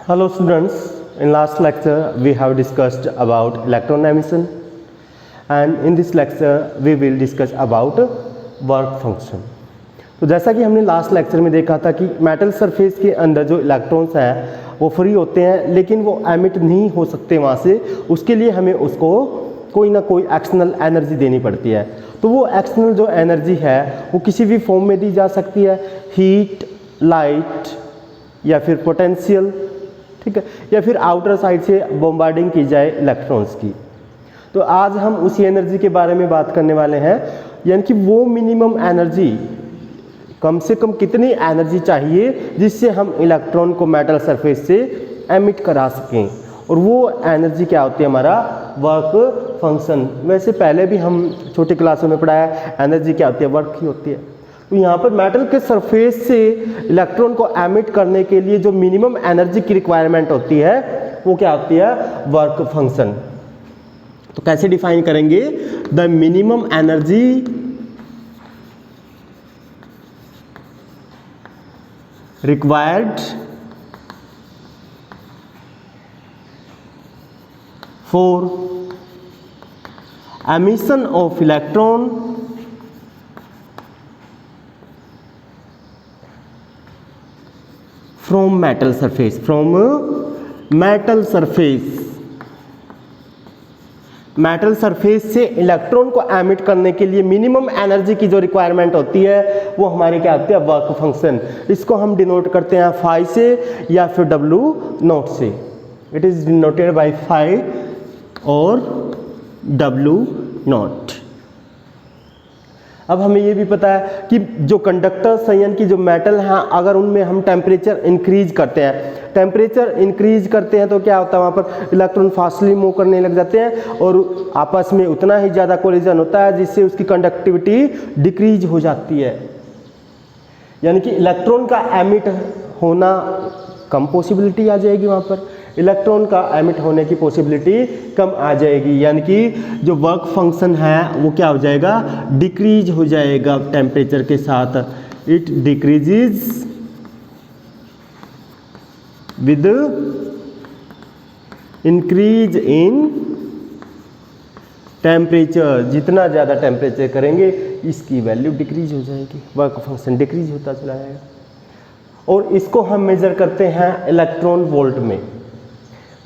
Hello students, in last lecture we have discussed about electron emission and in this lecture we will discuss about work function. तो जैसा कि हमने last lecture में देखा था कि मेटल सरफेस के अंदर जो इलेक्ट्रॉन्स हैं वो फ्री होते हैं लेकिन वो एमिट नहीं हो सकते वहाँ से, उसके लिए हमें उसको कोई ना कोई एक्सटर्नल एनर्जी देनी पड़ती है। तो वो एक्सटर्नल जो एनर्जी है वो किसी भी फॉर्म में दी जा सकती है, हीट, लाइट या फिर पोटेंशियल, ठीक है, या फिर आउटर साइड से बॉम्बार्डिंग की जाए इलेक्ट्रॉन्स की। तो आज हम उसी एनर्जी के बारे में बात करने वाले हैं, यानी कि वो मिनिमम एनर्जी, कम से कम कितनी एनर्जी चाहिए जिससे हम इलेक्ट्रॉन को मेटल सरफेस से एमिट करा सकें, और वो एनर्जी क्या होती है, हमारा वर्क फंक्शन। वैसे पहले भी हम छोटी क्लासों में पढ़ाया एनर्जी क्या होती है, वर्क ही होती है। तो यहाँ पर मेटल के सरफेस से इलेक्ट्रॉन को एमिट करने के लिए जो मिनिमम एनर्जी की रिक्वायरमेंट होती है वो क्या होती है, वर्क फंक्शन। तो कैसे डिफाइन करेंगे, the minimum energy required for emission of electron from metal surface, metal surface से इलेक्ट्रॉन को एमिट करने के लिए मिनिमम एनर्जी की जो रिक्वायरमेंट होती है वो हमारी क्या होती है, वर्क फंक्शन। इसको हम डिनोट करते हैं फाई से या फिर डब्ल्यू नॉट से। It is denoted by phi और डब्ल्यू नॉट। अब हमें ये भी पता है कि जो कंडक्टर्स हैं, यानी कि जो मेटल हैं, अगर उनमें हम टेम्परेचर इंक्रीज करते हैं, तो क्या होता है, वहाँ पर इलेक्ट्रॉन फास्टली मूव करने लग जाते हैं और आपस में उतना ही ज़्यादा कोलिजन होता है जिससे उसकी कंडक्टिविटी डिक्रीज हो जाती है। यानी कि इलेक्ट्रॉन का एमिट होना कम पॉसिबिलिटी आ जाएगी, वहाँ पर इलेक्ट्रॉन का एमिट होने की पॉसिबिलिटी कम आ जाएगी। यानी कि जो वर्क फंक्शन है वो क्या हो जाएगा, डिक्रीज हो जाएगा टेम्परेचर के साथ। It decreases with increase in temperature. जितना ज़्यादा टेम्परेचर करेंगे इसकी वैल्यू डिक्रीज हो जाएगी, वर्क फंक्शन डिक्रीज होता चला जाएगा। और इसको हम मेजर करते हैं इलेक्ट्रॉन वोल्ट में।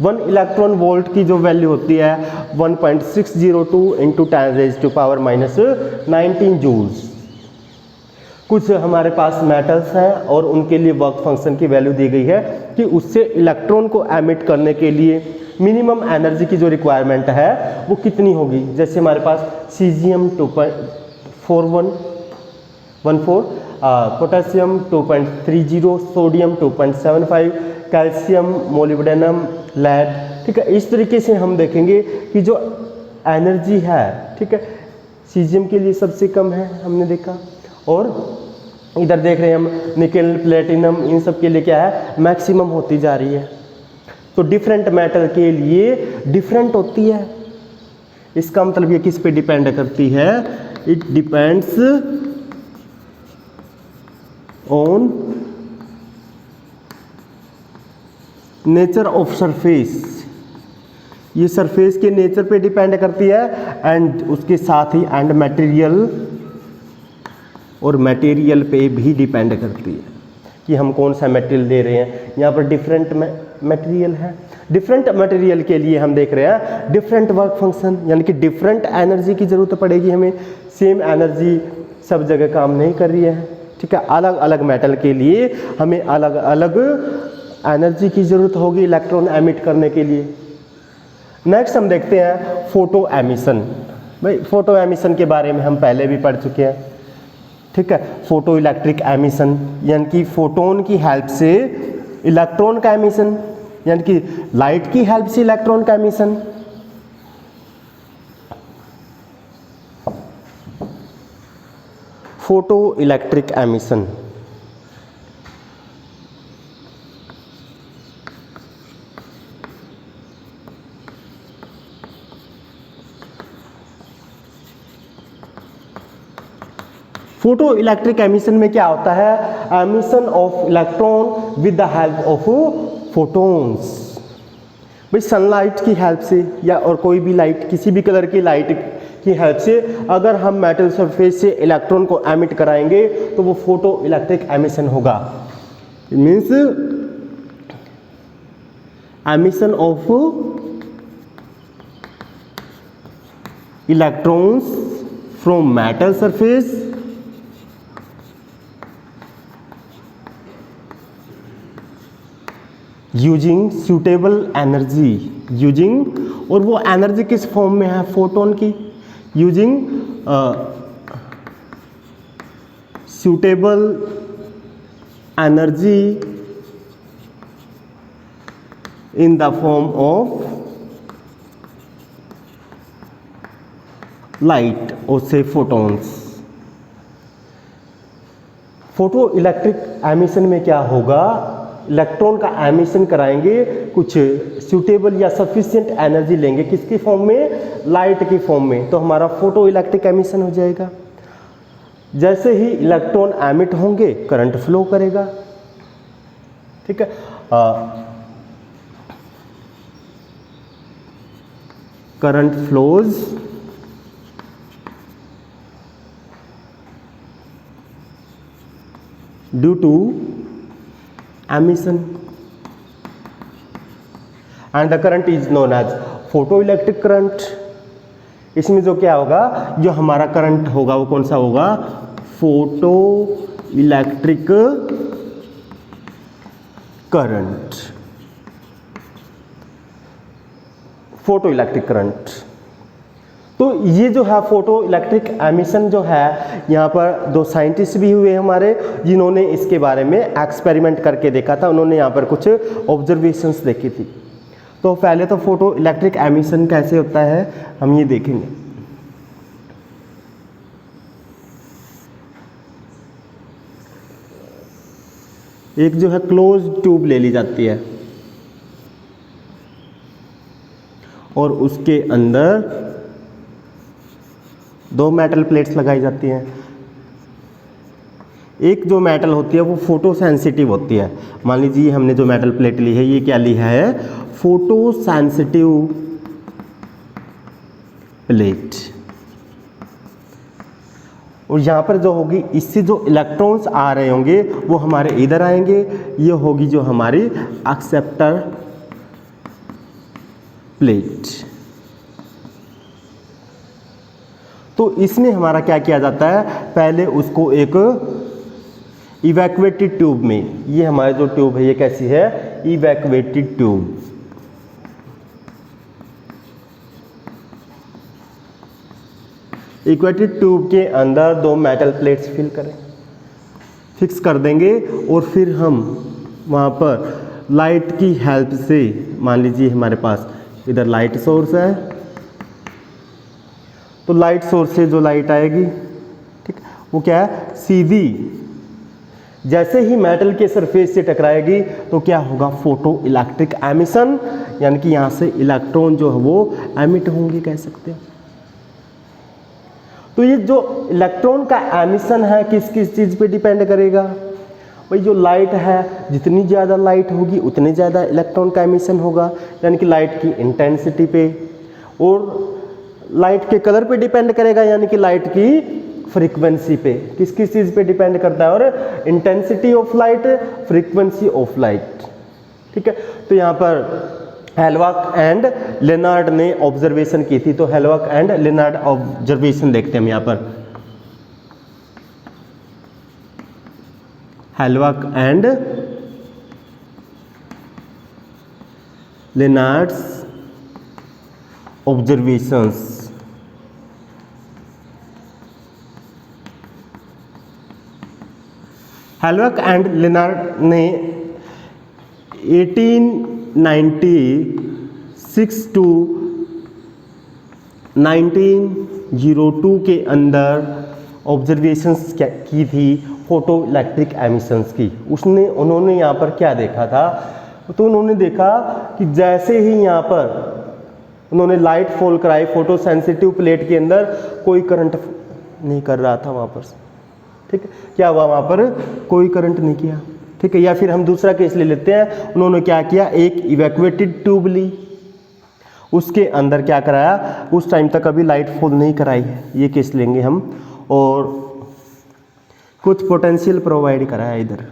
1 इलेक्ट्रॉन वोल्ट की जो वैल्यू होती है 1.602 इंटू 10⁻⁻⁹ जूल्स। कुछ हमारे पास मेटल्स हैं और उनके लिए वर्क फंक्शन की वैल्यू दी गई है कि उससे इलेक्ट्रॉन को एमिट करने के लिए मिनिमम एनर्जी की जो रिक्वायरमेंट है वो कितनी होगी। जैसे हमारे पास caesium 2.4114, potassium 2.30, sodium 2.75, calcium, molybdenum, lead, ठीक है। इस तरीके से हम देखेंगे कि जो एनर्जी है, ठीक है, सीजियम के लिए सबसे कम है हमने देखा, और इधर देख रहे हैं हम निकेल, प्लेटिनम, इन सब के लिए क्या है, मैक्सिमम होती जा रही है। तो डिफरेंट मेटल के लिए डिफरेंट होती है। इसका मतलब ये किस पे डिपेंड करती है, it depends on nature of surface. ये सरफेस के नेचर पे डिपेंड करती है एंड उसके साथ ही एंड मटेरियल, और मटेरियल पे भी डिपेंड करती है कि हम कौन सा मटेरियल दे रहे हैं। यहाँ पर डिफरेंट मटेरियल है, डिफरेंट मटेरियल के लिए हम देख रहे हैं डिफरेंट वर्क फंक्शन, यानी कि डिफरेंट एनर्जी की ज़रूरत पड़ेगी हमें। सेम एनर्जी सब जगह काम नहीं कर रही है, ठीक है। अलग अलग मेटल के लिए हमें अलग अलग एनर्जी की ज़रूरत होगी इलेक्ट्रॉन एमिट करने के लिए। नेक्स्ट हम देखते हैं फोटो एमिशन। भाई फोटो एमिशन के बारे में हम पहले भी पढ़ चुके हैं, ठीक है। फोटो इलेक्ट्रिक एमिशन यानी कि फोटोन की हेल्प से इलेक्ट्रॉन का एमिशन, यानी कि लाइट की हेल्प से इलेक्ट्रॉन का emission. Photo electric emission photo electric emission में क्या होता है, emission of electron with the help of photons. भाई सनलाइट की हेल्प से या और कोई भी लाइट, किसी भी कलर की लाइट की हेल्प से अगर हम मेटल सरफेस से इलेक्ट्रॉन को एमिट कराएंगे तो वो फोटो इलेक्ट्रिक एमिशन होगा। It means emission of electrons from metal surface using suitable energy, using, और वो एनर्जी किस फॉर्म में है, फोटोन की, using suitable energy in the form of light और से फोटॉन्स। फोटो इलेक्ट्रिक एमिशन में क्या होगा, इलेक्ट्रॉन का एमिशन कराएंगे, कुछ सूटेबल या सफिशिएंट एनर्जी लेंगे, किसकी फॉर्म में, लाइट की फॉर्म में, तो हमारा फोटो इलेक्ट्रिक एमिशन हो जाएगा। जैसे ही इलेक्ट्रॉन एमिट होंगे करंट फ्लो करेगा, ठीक है। Current flows due to emission and the current is known as photoelectric current। इसमें जो क्या होगा, जो हमारा करंट होगा वो कौन सा होगा, photo electric current, photo electric current. तो ये जो है फोटो इलेक्ट्रिक एमिशन जो है, यहाँ पर दो साइंटिस्ट भी हुए हमारे जिन्होंने इसके बारे में एक्सपेरिमेंट करके देखा था, उन्होंने यहाँ पर कुछ ऑब्जर्वेशंस देखी थी। तो पहले तो फोटो इलेक्ट्रिक एमिशन कैसे होता है हम ये देखेंगे। एक जो है क्लोज ट्यूब ले ली जाती है और उसके अंदर दो मेटल प्लेट्स लगाई जाती हैं। एक जो मेटल होती है वो फोटो सेंसिटिव होती है। मान लीजिए हमने जो मेटल प्लेट ली है ये क्या ली है, फोटो सेंसिटिव प्लेट। और यहाँ पर जो होगी, इससे जो इलेक्ट्रॉन्स आ रहे होंगे वो हमारे इधर आएंगे, ये होगी जो हमारी एक्सेप्टर प्लेट। तो इसमें हमारा क्या किया जाता है, पहले उसको एक इवैक्यूएटेड ट्यूब में, ये हमारा जो ट्यूब है ये कैसी है, इवैक्यूएटेड ट्यूब। इक्वेटेड ट्यूब के अंदर दो मेटल प्लेट्स फिल करें, फिक्स कर देंगे और फिर हम वहाँ पर लाइट की हेल्प से, मान लीजिए हमारे पास इधर लाइट सोर्स है, तो लाइट सोर्स से जो लाइट आएगी, ठीक, वो क्या है, सीधी जैसे ही मेटल के सरफेस से टकराएगी तो क्या होगा, फोटो इलेक्ट्रिक एमिशन, यानी कि यहाँ से इलेक्ट्रॉन जो है वो एमिट होंगे, कह सकते हैं। तो ये जो इलेक्ट्रॉन का एमिशन है किस किस चीज़ पे डिपेंड करेगा, भाई जो लाइट है, जितनी ज़्यादा लाइट होगी उतने ज़्यादा इलेक्ट्रॉन का एमिशन होगा, यानी कि लाइट की इंटेंसिटी पे, और लाइट के कलर पे डिपेंड करेगा, यानी कि लाइट की फ्रीक्वेंसी पे। किस किस चीज़ पे डिपेंड करता है, और intensity of light, frequency of light, ठीक है। तो यहाँ पर हेलवाक एंड लेनार्ड ने ऑब्जर्वेशन की थी, तो हेलवाक एंड लेनार्ड ऑब्जर्वेशन देखते हैं हम यहाँ पर। हेलवाक एंड लेनार्ड्स ऑब्जर्वेशंस। हेलवाक एंड लेनार्ड ने 1896 टू 1902 के अंदर ऑब्जर्वेशंस की थी फोटो इलेक्ट्रिक एमिशंस की। उन्होंने यहाँ पर क्या देखा था, तो उन्होंने देखा कि जैसे ही यहाँ पर उन्होंने लाइट फॉल कराई फोटो सेंसिटिव प्लेट के अंदर, कोई करंट नहीं कर रहा था वहाँ पर, ठीक है। क्या हुआ, वहाँ पर कोई करंट नहीं किया, ठीक है। या फिर हम दूसरा केस ले लेते हैं, उन्होंने क्या किया, एक इवैक्यूएटेड ट्यूब ली, उसके अंदर क्या कराया, उस टाइम तक अभी लाइट फॉल नहीं कराई है, ये केस लेंगे हम, और कुछ पोटेंशियल प्रोवाइड कराया इधर,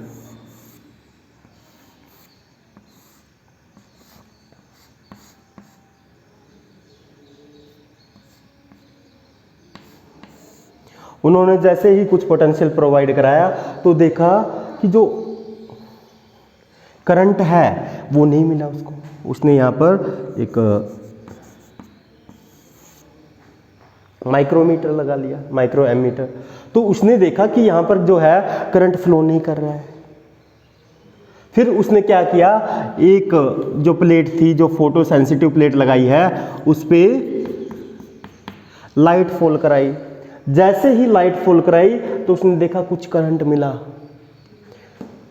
उन्होंने जैसे ही कुछ पोटेंशियल प्रोवाइड कराया तो देखा कि जो करंट है वो नहीं मिला उसको। उसने यहाँ पर एक माइक्रोमीटर लगा लिया, माइक्रो एमीटर, तो उसने देखा कि यहाँ पर जो है करंट फ्लो नहीं कर रहा है। फिर उसने क्या किया, एक जो प्लेट थी, जो फोटो सेंसिटिव प्लेट लगाई है, उस पर लाइट फॉल कराई। जैसे ही लाइट फॉल कराई तो उसने देखा कुछ करंट मिला,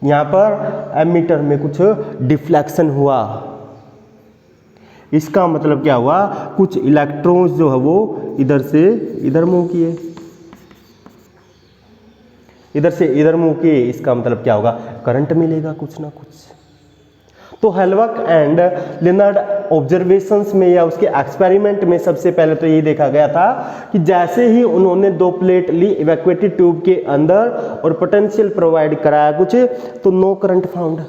यहाँ पर एमीटर में कुछ डिफ्लेक्शन हुआ। इसका मतलब क्या हुआ, कुछ इलेक्ट्रॉन्स जो है वो इधर से इधर मूव किए, इधर से इधर मूव किए। इसका मतलब क्या होगा, करंट मिलेगा कुछ ना कुछ। तो हेलवक एंड लिनार्ड ऑब्जर्वेशंस में या उसके एक्सपेरिमेंट में सबसे पहले तो ये देखा गया था कि जैसे ही उन्होंने दो प्लेट ली इवैक्यूएटेड ट्यूब के अंदर और पोटेंशियल प्रोवाइड कराया कुछ, तो नो करंट फाउंड,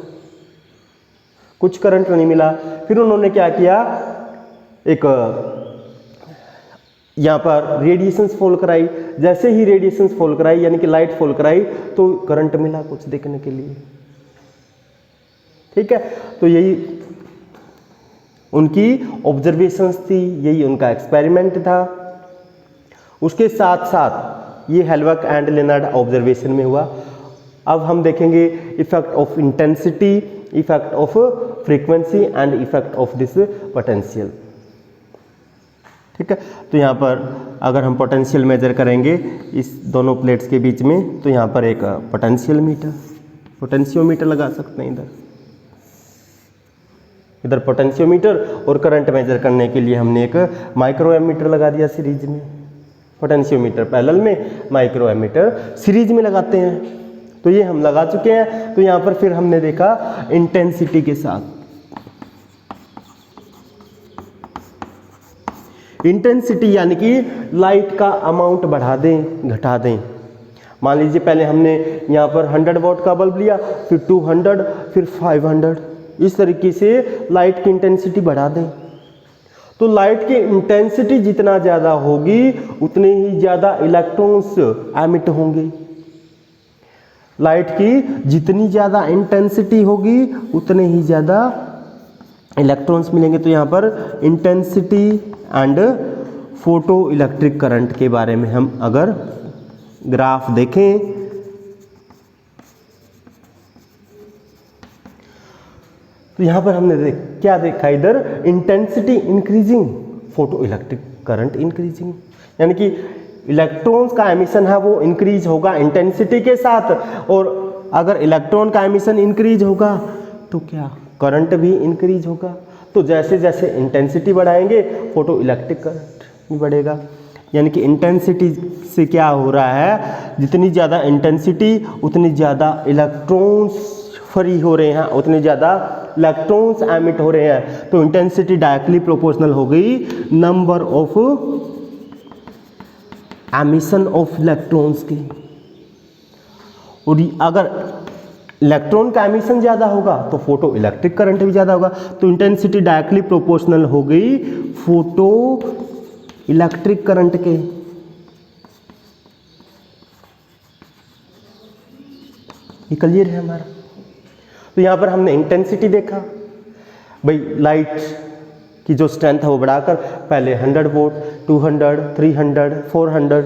कुछ करंट नहीं मिला। फिर उन्होंने क्या किया, एक यहाँ पर रेडिएशंस फॉल कराई। जैसे ही रेडिएशंस फॉल कराई यानी कि लाइट फॉल कराई तो करंट मिला कुछ देखने के लिए, ठीक है। तो यही उनकी ऑब्जर्वेशंस थी, यही उनका एक्सपेरिमेंट था। उसके साथ साथ ये हेलवक एंड लिनार्ड ऑब्जर्वेशन में हुआ। अब हम देखेंगे effect of intensity, effect of frequency and effect of this potential, ठीक है। तो यहाँ पर अगर हम पोटेंशियल मेजर करेंगे इस दोनों प्लेट्स के बीच में, तो यहाँ पर एक पोटेंशियल मीटर, पोटेंशियोमीटर लगा सकते हैं इधर पोटेंशियोमीटर, और करंट मेजर करने के लिए हमने एक माइक्रो एमीटर लगा दिया सीरीज में। पोटेंशियोमीटर पैरेलल में, माइक्रो एमीटर सीरीज में लगाते हैं। तो ये हम लगा चुके हैं। तो यहाँ पर फिर हमने देखा इंटेंसिटी के साथ, इंटेंसिटी यानी कि लाइट का अमाउंट बढ़ा दें घटा दें। मान लीजिए पहले हमने यहाँ पर 100 वॉट का बल्ब लिया, फिर 200, फिर 500, इस तरीके से लाइट की इंटेंसिटी बढ़ा दें। तो लाइट की इंटेंसिटी जितना ज़्यादा होगी उतने ही ज़्यादा इलेक्ट्रॉन्स एमिट होंगे। लाइट की जितनी ज़्यादा इंटेंसिटी होगी उतने ही ज़्यादा इलेक्ट्रॉन्स मिलेंगे। तो यहाँ पर intensity and photo electric current के बारे में हम अगर ग्राफ देखें, तो यहाँ पर हमने क्या देखा, इधर intensity increasing, photo electric current increasing, यानी कि इलेक्ट्रॉन्स का एमिशन है वो इंक्रीज होगा इंटेंसिटी के साथ, और अगर इलेक्ट्रॉन का एमिशन इंक्रीज होगा तो क्या करंट भी इंक्रीज होगा। तो जैसे जैसे इंटेंसिटी बढ़ाएंगे फोटो इलेक्ट्रिक करंट भी बढ़ेगा। यानी कि इंटेंसिटी से क्या हो रहा है, जितनी ज़्यादा इंटेंसिटी उतनी ज़्यादा इलेक्ट्रॉन्स फ्री हो रहे हैं, उतने ज़्यादा इलेक्ट्रॉन्स एमिट हो रहे हैं। तो इंटेंसिटी डायरेक्टली प्रोपोर्शनल हो गई number of emission of electrons की। और अगर इलेक्ट्रॉन का एमिशन ज़्यादा होगा तो फोटो इलेक्ट्रिक करंट भी ज़्यादा होगा। तो इंटेंसिटी डायरेक्टली प्रोपोर्शनल हो गई फोटो इलेक्ट्रिक करंट के। ये क्लियर है हमारा। तो यहाँ पर हमने इंटेंसिटी देखा, भाई लाइट की जो स्ट्रेंथ है वो बढ़ाकर पहले 100 वोट, 200, 300, 400,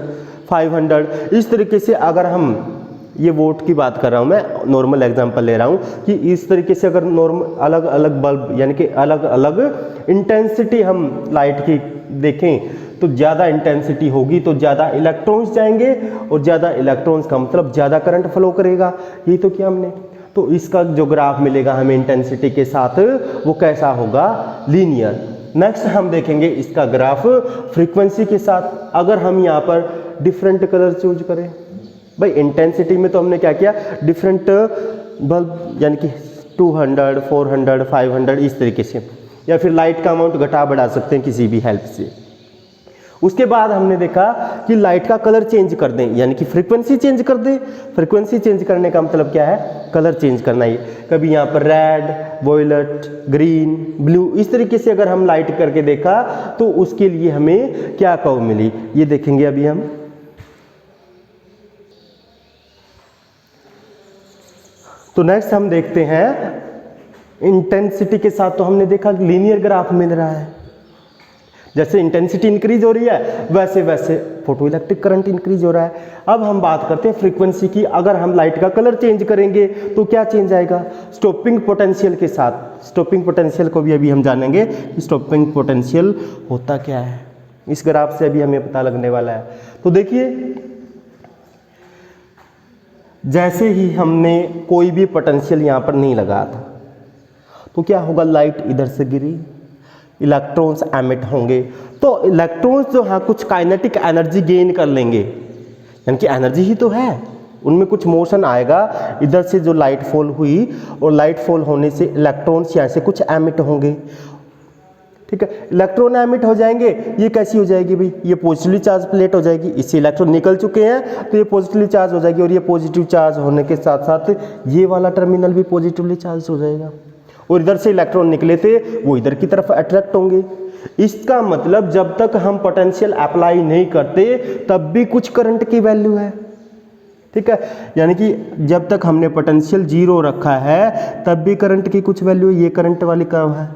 500, इस तरीके से अगर हम ये वोट की बात कर रहा हूँ, मैं नॉर्मल एग्जांपल ले रहा हूँ कि इस तरीके से अगर नॉर्मल अलग अलग बल्ब यानी कि अलग अलग इंटेंसिटी हम लाइट की देखें तो ज़्यादा इंटेंसिटी होगी तो ज़्यादा इलेक्ट्रॉन्स जाएंगे, और ज़्यादा इलेक्ट्रॉन्स का मतलब ज़्यादा करंट फ्लो करेगा। ये तो किया हमने। तो इसका जो ग्राफ मिलेगा हमें इंटेंसिटी के साथ वो कैसा होगा, लीनियर। नेक्स्ट हम देखेंगे इसका ग्राफ फ्रीक्वेंसी के साथ। अगर हम यहाँ पर डिफरेंट कलर चूज करें, भाई इंटेंसिटी में तो हमने क्या किया, डिफरेंट बल्ब यानी कि 200, 400, 500 इस तरीके से, या फिर लाइट का अमाउंट घटा बढ़ा सकते हैं किसी भी हेल्प से। उसके बाद हमने देखा कि लाइट का कलर चेंज कर दें, यानी कि फ्रीक्वेंसी चेंज कर दें। फ्रीक्वेंसी चेंज करने का मतलब क्या है, कलर चेंज करना ही। कभी यहाँ पर रेड, वॉयलेट, ग्रीन, ब्लू इस तरीके से अगर हम लाइट करके देखा तो उसके लिए हमें क्या कर्व मिली, ये देखेंगे अभी हम। तो नेक्स्ट हम देखते हैं इंटेंसिटी के साथ। तो हमने देखा कि लीनियर ग्राफ मिल रहा है, जैसे इंटेंसिटी इंक्रीज हो रही है वैसे वैसे फोटो इलेक्ट्रिक करंट इंक्रीज हो रहा है। अब हम बात करते हैं फ्रीक्वेंसी की। अगर हम लाइट का कलर चेंज करेंगे तो क्या चेंज आएगा, स्टॉपिंग पोटेंशियल के साथ। स्टॉपिंग पोटेंशियल को भी अभी हम जानेंगे कि स्टॉपिंग पोटेंशियल होता क्या है, इस ग्राफ से अभी हमें पता लगने वाला है। तो देखिए, जैसे ही हमने कोई भी पोटेंशियल यहाँ पर नहीं लगाया था तो क्या होगा, लाइट इधर से गिरी, इलेक्ट्रॉन्स एमिट होंगे। तो इलेक्ट्रॉन्स जो है कुछ काइनेटिक एनर्जी गेन कर लेंगे, यानी कि एनर्जी ही तो है, उनमें कुछ मोशन आएगा। इधर से जो लाइट फॉल हुई और लाइट फॉल होने से इलेक्ट्रॉन्स यहाँ से कुछ एमिट होंगे, ठीक है। इलेक्ट्रॉन एमिट हो जाएंगे, ये कैसी हो जाएगी भाई, ये पॉजिटिवली चार्ज प्लेट हो जाएगी, इससे इलेक्ट्रॉन निकल चुके हैं तो ये पॉजिटिवली चार्ज हो जाएगी, और ये पॉजिटिव चार्ज होने के साथ साथ ये वाला टर्मिनल भी पॉजिटिवली चार्ज हो जाएगा, और इधर से इलेक्ट्रॉन निकले थे वो इधर की तरफ अट्रैक्ट होंगे। इसका मतलब जब तक हम पोटेंशियल अप्लाई नहीं करते तब भी कुछ करंट की वैल्यू है, ठीक है। यानी कि जब तक हमने पोटेंशियल जीरो रखा है तब भी करंट की कुछ वैल्यू, ये करंट वाली कर्व है,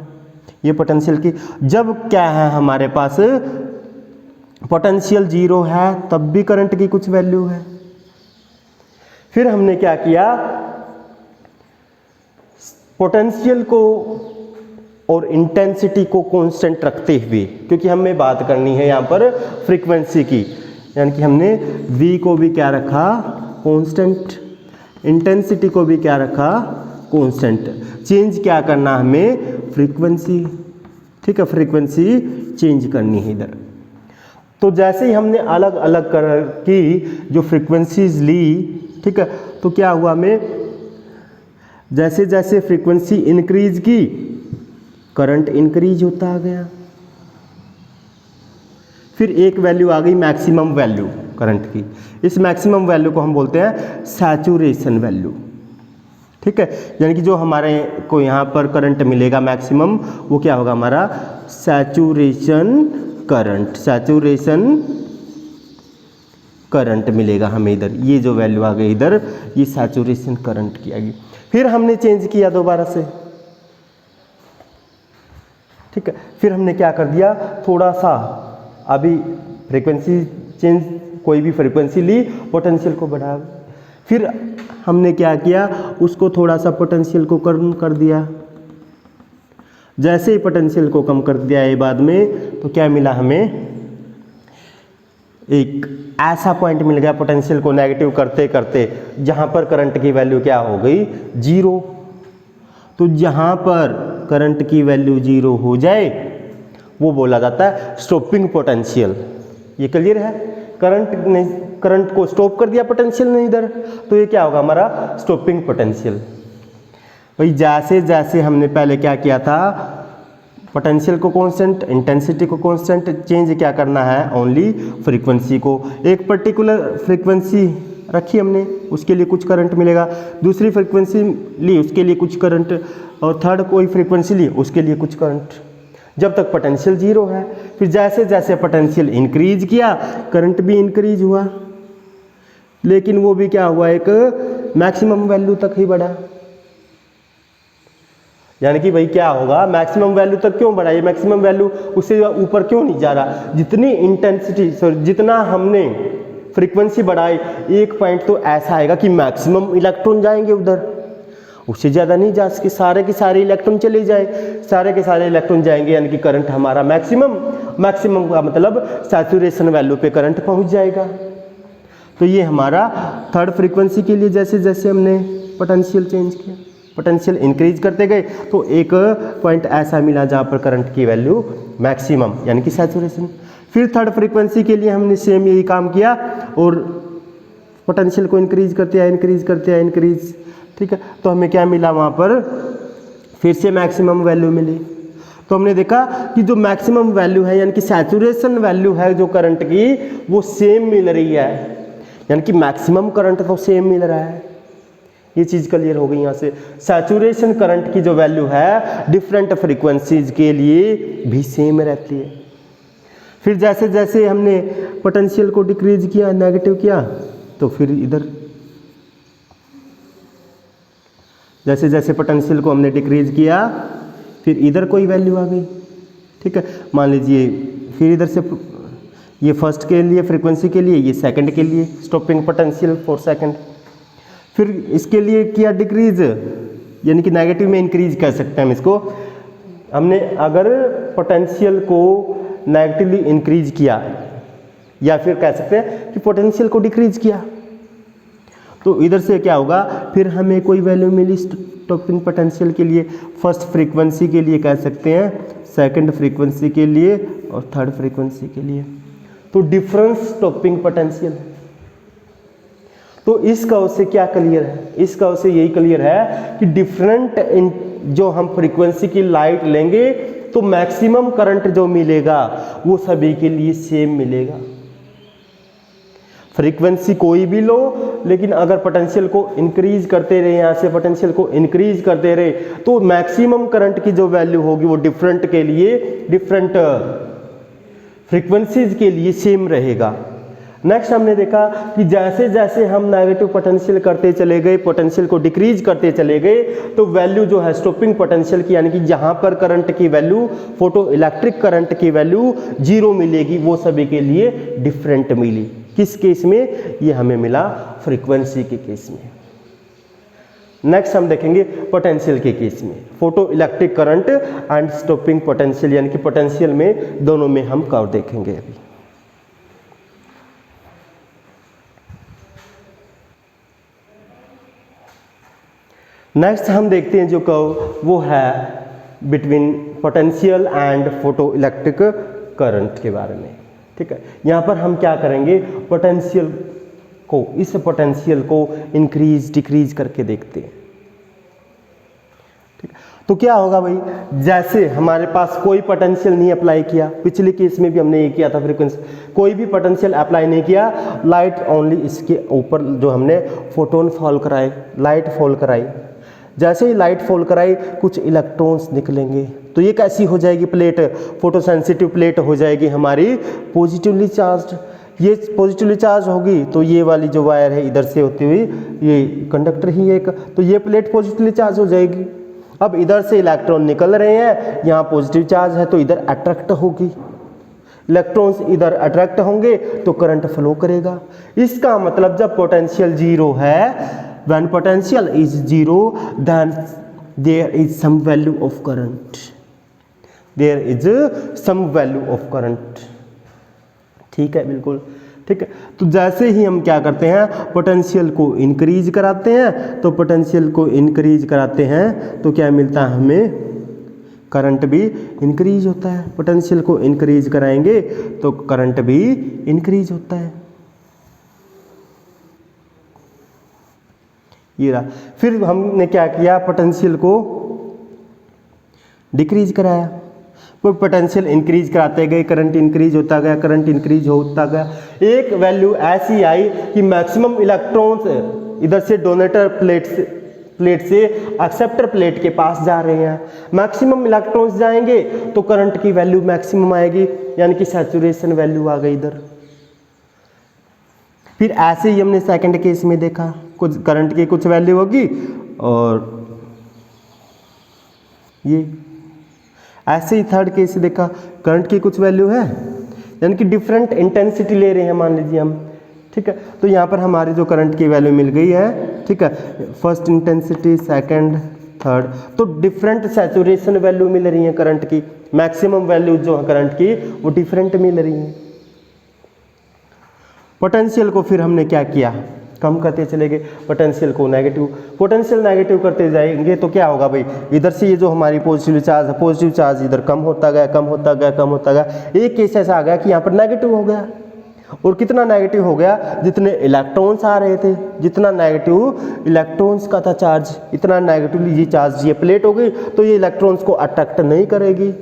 ये पोटेंशियल की। जब क्या है हमारे पास पोटेंशियल जीरो है तब भी करंट की कुछ वैल्यू है। फिर हमने क्या किया, पोटेंशियल को और इंटेंसिटी को कांस्टेंट रखते हुए, क्योंकि हमें बात करनी है यहाँ पर फ्रीक्वेंसी की, यानी कि हमने V को भी क्या रखा, कांस्टेंट, इंटेंसिटी को भी क्या रखा, कांस्टेंट। चेंज क्या करना हमें, फ्रीक्वेंसी, ठीक है, फ्रीक्वेंसी चेंज करनी है इधर। तो जैसे ही हमने अलग अलग कलर की जो फ्रीक्वेंसीज ली, ठीक है, तो क्या हुआ, हमें जैसे जैसे फ्रीक्वेंसी इंक्रीज की करंट इंक्रीज होता आ गया। फिर एक वैल्यू आ गई मैक्सिमम वैल्यू करंट की। इस मैक्सिमम वैल्यू को हम बोलते हैं सैचुरेशन वैल्यू, ठीक है। यानी कि जो हमारे को यहाँ पर करंट मिलेगा मैक्सिमम, वो क्या होगा हमारा सैचुरेशन करंट, सैचुरेशन करंट मिलेगा हमें इधर। ये जो वैल्यू आ गई इधर, ये सैचुरेशन करंट की आ गई। फिर हमने चेंज किया दोबारा से, ठीक है। फिर हमने क्या कर दिया, थोड़ा सा अभी फ्रीक्वेंसी चेंज, कोई भी फ्रीक्वेंसी ली, पोटेंशियल को बढ़ा। फिर हमने क्या किया, उसको थोड़ा सा पोटेंशियल को कम कर दिया। जैसे ही पोटेंशियल को कम कर दिया ये बाद में, तो क्या मिला हमें, एक ऐसा पॉइंट मिल गया पोटेंशियल को नेगेटिव करते करते जहाँ पर करंट की वैल्यू क्या हो गई, जीरो। तो जहाँ पर करंट की वैल्यू जीरो हो जाए वो बोला जाता है स्टॉपिंग पोटेंशियल। ये क्लियर है, करंट को स्टॉप कर दिया पोटेंशियल ने इधर, तो ये क्या होगा हमारा स्टॉपिंग पोटेंशियल। भाई जैसे जैसे हमने पहले क्या किया था, पोटेंशियल को कांस्टेंट, इंटेंसिटी को कांस्टेंट, चेंज क्या करना है, ओनली फ्रीक्वेंसी को। एक पर्टिकुलर फ्रीक्वेंसी रखी हमने, उसके लिए कुछ करंट मिलेगा, दूसरी फ्रीक्वेंसी ली उसके लिए कुछ करंट, और थर्ड कोई फ्रीक्वेंसी ली उसके लिए कुछ करंट, जब तक पोटेंशियल जीरो है। फिर जैसे जैसे पोटेंशियल इंक्रीज किया करंट भी इंक्रीज हुआ, लेकिन वो भी क्या हुआ, एक मैक्सिमम वैल्यू तक ही बढ़ा। यानी कि भाई क्या होगा, मैक्सिमम वैल्यू तक क्यों बढ़ा, ये मैक्सिमम वैल्यू उससे ऊपर क्यों नहीं जा रहा। जितनी इंटेंसिटी, सॉरी जितना हमने फ्रीक्वेंसी बढ़ाई, एक पॉइंट तो ऐसा आएगा कि मैक्सिमम इलेक्ट्रॉन जाएंगे उधर, उससे ज़्यादा नहीं जा सके, सारे के सारे इलेक्ट्रॉन चले जाए, सारे के सारे इलेक्ट्रॉन जाएंगे, यानी कि करंट हमारा मैक्सिमम का मतलब सैचुरेशन वैल्यू पे करंट पहुंच जाएगा। तो ये हमारा थर्ड फ्रीक्वेंसी के लिए जैसे जैसे हमने पोटेंशियल चेंज किया, पोटेंशियल इंक्रीज करते गए, तो एक पॉइंट ऐसा मिला जहाँ पर करंट की वैल्यू मैक्सिमम यानी कि सैचुरेशन। फिर थर्ड फ्रीक्वेंसी के लिए हमने सेम यही काम किया और पोटेंशियल को इंक्रीज करते आए, ठीक है। तो हमें क्या मिला वहाँ पर, फिर से मैक्सिमम वैल्यू मिली। तो हमने देखा कि जो मैक्सिमम वैल्यू है यानी कि सैचुरेशन वैल्यू है जो करंट की, वो सेम मिल रही है, यानी कि मैक्सिमम करंट तो सेम मिल रहा है। ये चीज़ क्लियर हो गई यहाँ से। सैचुरेशन करंट की जो वैल्यू है डिफरेंट फ्रीक्वेंसीज के लिए भी सेम रहती है। फिर जैसे जैसे हमने पोटेंशियल को डिक्रीज किया, नेगेटिव किया, तो फिर इधर जैसे जैसे पोटेंशियल को हमने डिक्रीज किया, फिर इधर कोई वैल्यू आ गई, ठीक है। मान लीजिए फिर इधर से ये फर्स्ट के लिए फ्रीक्वेंसी के लिए, ये सेकंड के लिए स्टॉपिंग पोटेंशियल फॉर सेकंड। फिर इसके लिए किया डिक्रीज, यानी कि नेगेटिव में इंक्रीज कह सकते हैं हम इसको। हमने अगर पोटेंशियल को नेगेटिवली इंक्रीज किया, या फिर कह सकते हैं कि पोटेंशियल को डिक्रीज किया, तो इधर से क्या होगा, फिर हमें कोई वैल्यू मिली स्टॉपिंग पोटेंशियल के लिए, फर्स्ट फ्रीक्वेंसी के लिए कह सकते हैं, सेकंड फ्रीक्वेंसी के लिए और थर्ड फ्रीक्वेंसी के लिए। तो डिफरेंस स्टॉपिंग पोटेंशियल। तो इस कर्व से क्या क्लियर है, इस कर्व से यही क्लियर है कि डिफरेंट जो हम फ्रीक्वेंसी की लाइट लेंगे तो मैक्सिमम करंट जो मिलेगा वो सभी के लिए सेम मिलेगा। फ्रीक्वेंसी कोई भी लो, लेकिन अगर पोटेंशियल को इंक्रीज करते रहे, यहाँ से पोटेंशियल को इंक्रीज करते रहे, तो मैक्सिमम करंट की जो वैल्यू होगी वो डिफरेंट के लिए, डिफरेंट फ्रीक्वेंसीज के लिए सेम रहेगा। नेक्स्ट हमने देखा कि जैसे जैसे हम नेगेटिव पोटेंशियल करते चले गए, पोटेंशियल को डिक्रीज करते चले गए, तो वैल्यू जो है स्टॉपिंग पोटेंशियल की, यानी कि जहाँ पर करंट की वैल्यू, फोटो इलेक्ट्रिक करंट की वैल्यू 0 मिलेगी, वो सभी के लिए डिफरेंट मिली। किस केस में, ये हमें मिला फ्रीक्वेंसी के केस में। नेक्स्ट हम देखेंगे पोटेंशियल के केस में, photo electric current and stopping potential, यानी कि पोटेंशियल में दोनों में हम कर्व देखेंगे अभी। नेक्स्ट हम देखते हैं जो कर्व, वो है between potential and photo electric current के बारे में, ठीक है। यहाँ पर हम क्या करेंगे, पोटेंशियल को, इस पोटेंशियल को इंक्रीज डिक्रीज करके देखते हैं, ठीक है। तो क्या होगा भाई, जैसे हमारे पास कोई पोटेंशियल नहीं अप्लाई किया, पिछले केस में भी हमने ये किया था, फ्रीक्वेंसी कोई भी पोटेंशियल अप्लाई नहीं किया, लाइट ओनली इसके ऊपर जो हमने फोटोन फॉल कराए, लाइट फॉल कराई, जैसे ही लाइट फॉल कराई कुछ इलेक्ट्रॉन्स निकलेंगे, तो ये कैसी हो जाएगी प्लेट, फोटो सेंसिटिव प्लेट हो जाएगी हमारी पॉजिटिवली चार्ज्ड। ये पॉजिटिवली चार्ज होगी तो ये वाली जो वायर है इधर से होती हुई, ये कंडक्टर ही एक, तो ये प्लेट पॉजिटिवली चार्ज हो जाएगी। अब इधर से इलेक्ट्रॉन निकल रहे हैं, यहाँ पॉजिटिव चार्ज है तो इधर अट्रैक्ट होगी, इलेक्ट्रॉन्स इधर अट्रैक्ट होंगे तो करंट फ्लो करेगा। इसका मतलब जब पोटेंशियल 0 है, when potential is 0 then there is some value of current, there is some value of current, ठीक है, बिल्कुल ठीक है। तो जैसे ही हम क्या करते हैं, पोटेंशियल को इंक्रीज कराते हैं, तो पोटेंशियल को इंक्रीज कराते हैं तो क्या मिलता है हमें, करंट भी इंक्रीज होता है। पोटेंशियल को इंक्रीज कराएंगे तो करंट भी इंक्रीज होता है। ये रहा। फिर हमने क्या किया, पोटेंशियल को डिक्रीज कराया, कोई पोटेंशियल इंक्रीज कराते गए, करंट इंक्रीज होता गया, करंट इंक्रीज होता गया। एक वैल्यू ऐसी आई कि मैक्सिमम इलेक्ट्रॉन्स इधर से डोनेटर प्लेट से एक्सेप्टर प्लेट के पास जा रहे हैं, मैक्सिमम इलेक्ट्रॉन्स जाएंगे तो करंट की वैल्यू मैक्सिमम आएगी, यानी कि सैचुरेशन वैल्यू आ गई इधर। फिर ऐसे ही हमने सेकंड केस में देखा, कुछ करंट की कुछ वैल्यू होगी और ये ऐसे ही थर्ड केस से देखा, करंट की कुछ वैल्यू है, यानी कि डिफरेंट इंटेंसिटी ले रहे हैं मान लीजिए हम, ठीक है। तो यहाँ पर हमारी जो करंट की वैल्यू मिल गई है, ठीक है, फर्स्ट इंटेंसिटी, सेकंड, थर्ड, तो डिफरेंट सैचुरेशन वैल्यू मिल रही है करंट की, मैक्सिमम वैल्यू जो है करंट की वो डिफरेंट मिल रही है। पोटेंशियल को फिर हमने क्या किया, कम करते चले गए, पोटेंशियल को नेगेटिव, पोटेंशियल नेगेटिव करते जाएंगे तो क्या होगा भाई, इधर से ये जो हमारी पॉजिटिव चार्ज है, पॉजिटिव चार्ज इधर कम होता गया, कम होता गया, कम होता गया। एक केस ऐसा आ गया कि यहाँ पर नेगेटिव हो गया, और कितना नेगेटिव हो गया, जितने इलेक्ट्रॉन्स आ रहे थे, जितना नेगेटिव इलेक्ट्रॉन्स का था चार्ज, इतना नेगेटिवली ये चार्ज ये प्लेट हो गई, तो ये इलेक्ट्रॉन्स को अट्रैक्ट नहीं करेगी,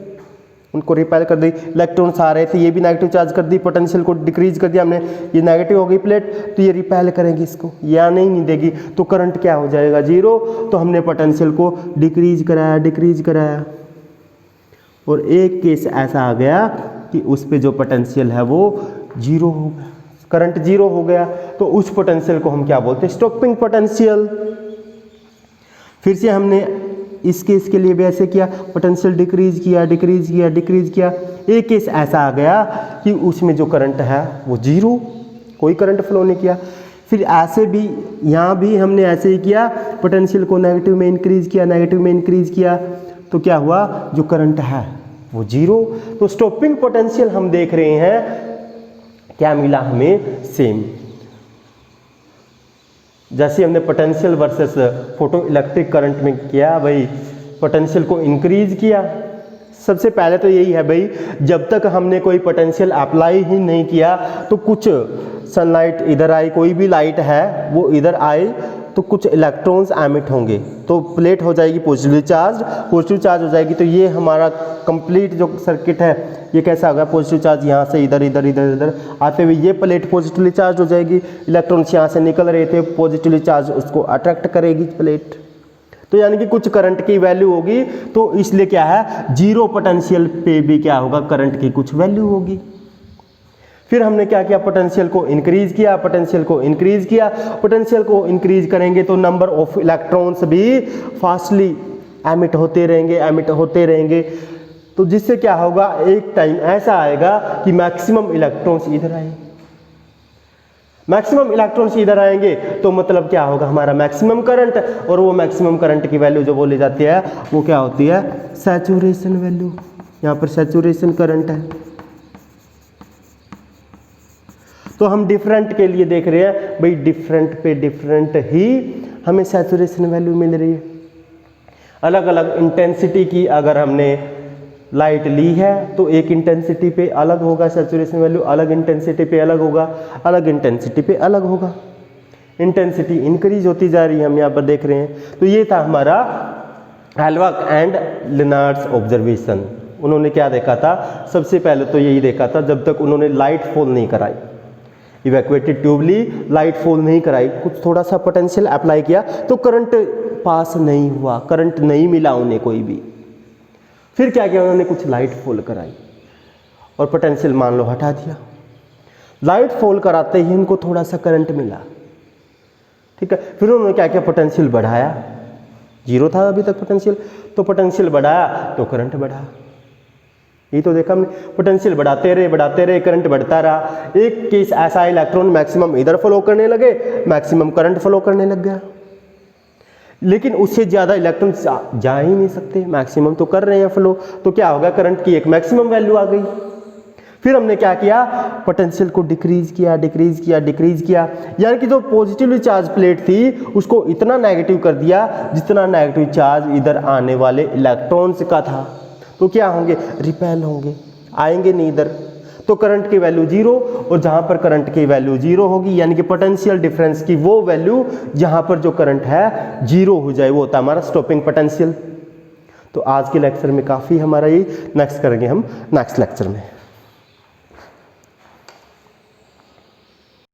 उनको रिपेल कर दी। इलेक्ट्रॉन्स आ रहे थे, ये भी नेगेटिव चार्ज कर दी, पोटेंशियल को डिक्रीज कर दिया हमने, ये नेगेटिव हो गई प्लेट, तो ये रिपेल करेंगी इसको, या नहीं देगी, तो करंट क्या हो जाएगा, जीरो। तो हमने पोटेंशियल को डिक्रीज कराया, और एक केस ऐसा आ गया कि उस पे जो पोटेंशियल है वो जीरो हो गया, करंट जीरो हो गया, तो उस पोटेंशियल को हम क्या बोलते हैं, स्टॉपिंग पोटेंशियल। फिर से हमने इस केस के लिए भी ऐसे किया, पोटेंशियल डिक्रीज किया। एक केस ऐसा आ गया कि उसमें जो करंट है वो जीरो, कोई करंट फ्लो नहीं किया। फिर ऐसे भी यहाँ भी हमने ऐसे ही किया, पोटेंशियल को नेगेटिव में इंक्रीज किया, तो क्या हुआ, जो करंट है वो जीरो। तो स्टॉपिंग पोटेंशियल हम देख रहे हैं, क्या मिला हमें, सेम। जैसे हमने potential versus photo electric current में किया भाई, पोटेंशियल को इंक्रीज किया। सबसे पहले तो यही है भाई, जब तक हमने कोई पोटेंशियल अप्लाई ही नहीं किया तो कुछ सनलाइट इधर आई, कोई भी लाइट है वो इधर आई तो कुछ इलेक्ट्रॉन्स एमिट होंगे, तो प्लेट हो जाएगी पॉजिटिवली चार्ज हो जाएगी। तो ये हमारा कंप्लीट जो सर्किट है ये कैसा होगा, पॉजिटिव चार्ज यहाँ से इधर आते हुए ये प्लेट पॉजिटिवली चार्ज हो जाएगी, इलेक्ट्रॉन्स यहाँ से निकल रहे थे, पॉजिटिवली चार्ज उसको अट्रैक्ट करेगी प्लेट, तो यानी कि कुछ करंट की वैल्यू होगी। तो इसलिए क्या है, जीरो पोटेंशियल पे भी क्या होगा, करंट की कुछ वैल्यू होगी। फिर हमने क्या किया, पोटेंशियल को इंक्रीज करेंगे तो नंबर ऑफ इलेक्ट्रॉन्स भी फास्टली एमिट होते रहेंगे, तो जिससे क्या होगा, एक टाइम ऐसा आएगा कि मैक्सिमम इलेक्ट्रॉन्स इधर आएंगे, तो मतलब क्या होगा, हमारा मैक्सिमम करंट, और वो मैक्सिमम करंट की वैल्यू जो बोली जाती है वो क्या होती है, सैचुरेशन वैल्यू। यहाँ पर सैचुरेशन करंट है, तो हम डिफरेंट के लिए देख रहे हैं भाई, डिफरेंट पे डिफरेंट ही हमें सैचुरेशन वैल्यू मिल रही है। अलग अलग इंटेंसिटी की अगर हमने लाइट ली है तो एक इंटेंसिटी पे अलग होगा सैचुरेशन वैल्यू, अलग इंटेंसिटी पे अलग होगा, इंटेंसिटी इंक्रीज होती जा रही है, हम यहाँ पर देख रहे हैं। तो ये था हमारा हेल्बर्ग एंड लेनार्ड्स ऑब्जर्वेशन। उन्होंने क्या देखा था, सबसे पहले तो यही देखा था, जब तक उन्होंने लाइट फॉल नहीं कराई, इवैक्यूएटेड ट्यूब ली, लाइट फॉल नहीं कराई, कुछ थोड़ा सा पोटेंशियल अप्लाई किया तो करंट पास नहीं हुआ, करंट नहीं मिला उन्हें कोई भी। फिर क्या किया, उन्होंने कुछ लाइट फॉल कराई और पोटेंशियल मान लो हटा दिया। लाइट फॉल कराते ही उनको थोड़ा सा करंट मिला, ठीक है। फिर उन्होंने क्या किया, पोटेंशियल बढ़ाया, जीरो था अभी तक पोटेंशियल, तो पोटेंशियल बढ़ाया तो करंट बढ़ा। ये तो देखा हमने, पोटेंशियल बढ़ाते रहे, करंट बढ़ता रहा। एक केस ऐसा, इलेक्ट्रॉन मैक्सिमम इधर फ्लो करने लगे, मैक्सिमम करंट फ्लो करने लग गया, लेकिन उससे ज़्यादा इलेक्ट्रॉन जा ही नहीं सकते, मैक्सिमम तो कर रहे हैं फ्लो, तो क्या होगा, करंट की एक मैक्सिमम वैल्यू आ गई। फिर हमने क्या किया, पोटेंशियल को डिक्रीज किया, यानी कि जो पॉजिटिवली चार्ज प्लेट थी उसको इतना नेगेटिव कर दिया जितना नेगेटिव चार्ज इधर आने वाले इलेक्ट्रॉन्स का था, तो क्या होंगे, रिपेल होंगे, आएंगे नहीं इधर, तो करंट की वैल्यू जीरो। और जहां पर करंट की वैल्यू जीरो होगी, यानी कि पोटेंशियल डिफरेंस की वो वैल्यू जहां पर जो करंट है जीरो हो जाए, वो होता है हमारा स्टॉपिंग पोटेंशियल। तो आज के लेक्चर में काफ़ी हमारा ये, नेक्स्ट करेंगे हम नेक्स्ट लेक्चर में।